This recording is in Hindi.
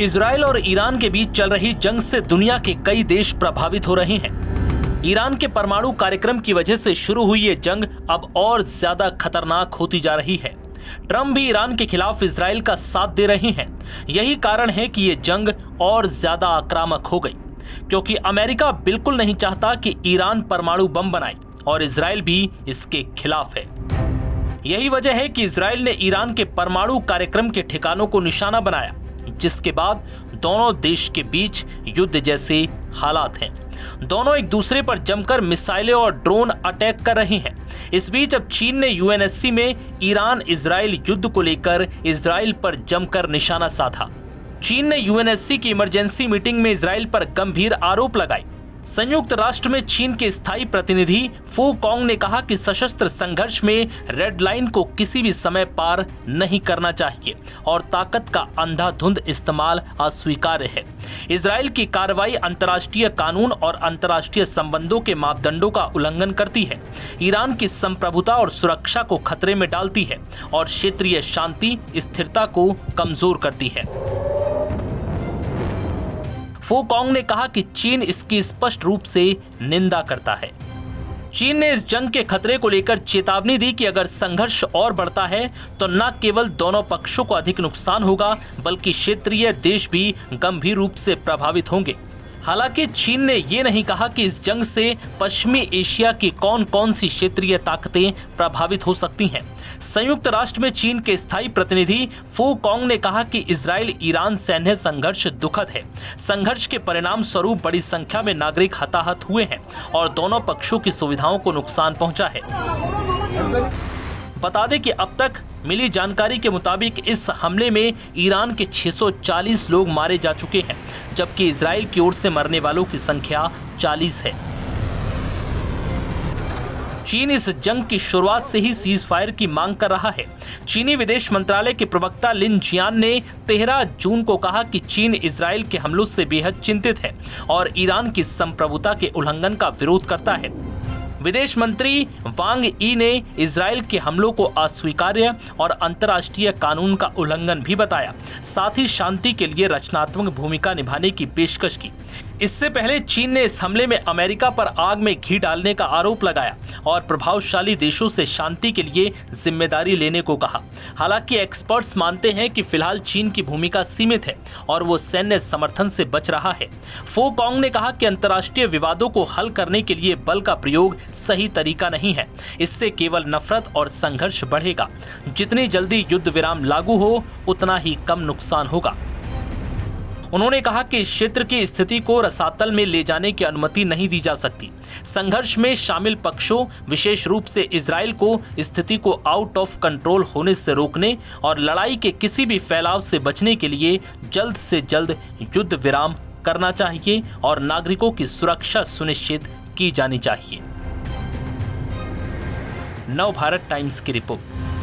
इजराइल और ईरान के बीच चल रही जंग से दुनिया के कई देश प्रभावित हो रहे हैं। ईरान के परमाणु कार्यक्रम की वजह से शुरू हुई ये जंग अब और ज्यादा खतरनाक होती जा रही है। ट्रंप भी ईरान के खिलाफ इजराइल का साथ दे रहे हैं। यही कारण है कि ये जंग और ज्यादा आक्रामक हो गई, क्योंकि अमेरिका बिल्कुल नहीं चाहता कि ईरान परमाणु बम बनाए और इजराइल भी इसके खिलाफ है। यही वजह है कि इजराइल ने ईरान के परमाणु कार्यक्रम के ठिकानों को निशाना बनाया, जिसके बाद दोनों देश के बीच युद्ध जैसे हालात हैं। दोनों एक दूसरे पर जमकर मिसाइलें और ड्रोन अटैक कर रहे हैं। इस बीच अब चीन ने यूएनएससी में ईरान इजराइल युद्ध को लेकर इजराइल पर जमकर निशाना साधा। चीन ने यूएनएससी की इमरजेंसी मीटिंग में इजराइल पर गंभीर आरोप लगाए। संयुक्त राष्ट्र में चीन के स्थायी प्रतिनिधि फू कॉन्ग ने कहा कि सशस्त्र संघर्ष में रेड लाइन को किसी भी समय पार नहीं करना चाहिए और ताकत का अंधाधुंध इस्तेमाल अस्वीकार्य है। इजराइल की कार्रवाई अंतर्राष्ट्रीय कानून और अंतर्राष्ट्रीय संबंधों के मापदंडों का उल्लंघन करती है, ईरान की संप्रभुता और सुरक्षा को खतरे में डालती है और क्षेत्रीय शांति स्थिरता को कमजोर करती है। फू कॉन्ग ने कहा कि चीन इसकी स्पष्ट रूप से निंदा करता है। चीन ने इस जंग के खतरे को लेकर चेतावनी दी कि अगर संघर्ष और बढ़ता है तो न केवल दोनों पक्षों को अधिक नुकसान होगा, बल्कि क्षेत्रीय देश भी गंभीर रूप से प्रभावित होंगे। हालांकि चीन ने ये नहीं कहा कि इस जंग से पश्चिमी एशिया की कौन कौन सी क्षेत्रीय ताकतें प्रभावित हो सकती हैं। संयुक्त राष्ट्र में चीन के स्थायी प्रतिनिधि फू कॉन्ग ने कहा कि इजराइल ईरान सैन्य संघर्ष दुखद है। संघर्ष के परिणाम स्वरूप बड़ी संख्या में नागरिक हताहत हुए हैं और दोनों पक्षों की सुविधाओं को नुकसान पहुंचा है। बता दें कि अब तक मिली जानकारी के मुताबिक इस हमले में ईरान के 640 लोग मारे जा चुके हैं, जबकि इजराइल की ओर से मरने वालों की संख्या 40 है। चीन इस जंग की शुरुआत से ही सीज फायर की मांग कर रहा है। चीनी विदेश मंत्रालय के प्रवक्ता लिन जियान ने 13 जून को कहा कि चीन इजराइल के हमलों से बेहद चिंतित है और ईरान की संप्रभुता के उल्लंघन का विरोध करता है। विदेश मंत्री वांग ई ने इजराइल के हमलों को अस्वीकार्य और अंतर्राष्ट्रीय कानून का उल्लंघन भी बताया, साथ ही शांति के लिए रचनात्मक भूमिका निभाने की पेशकश की। इससे पहले चीन ने इस हमले में अमेरिका पर आग में घी डालने का आरोप लगाया और प्रभावशाली देशों से शांति के लिए जिम्मेदारी लेने को कहा। हालांकि एक्सपर्ट्स मानते हैं कि फिलहाल चीन की भूमिका सीमित है और वो सैन्य समर्थन से बच रहा है। फू कॉन्ग ने कहा कि अंतर्राष्ट्रीय विवादों को हल करने के लिए बल का प्रयोग सही तरीका नहीं है। इससे केवल नफरत और संघर्ष बढ़ेगा। जितनी जल्दी युद्ध विराम लागू हो, उतना ही कम नुकसान होगा। उन्होंने कहा कि इस क्षेत्र की स्थिति को रसातल में ले जाने की अनुमति नहीं दी जा सकती। संघर्ष में शामिल पक्षों, विशेष रूप से इजराइल को स्थिति को आउट ऑफ कंट्रोल होने से रोकने और लड़ाई के किसी भी फैलाव से बचने के लिए जल्द से जल्द युद्ध विराम करना चाहिए और नागरिकों की सुरक्षा सुनिश्चित की जानी चाहिए। नव भारत टाइम्स की रिपोर्ट।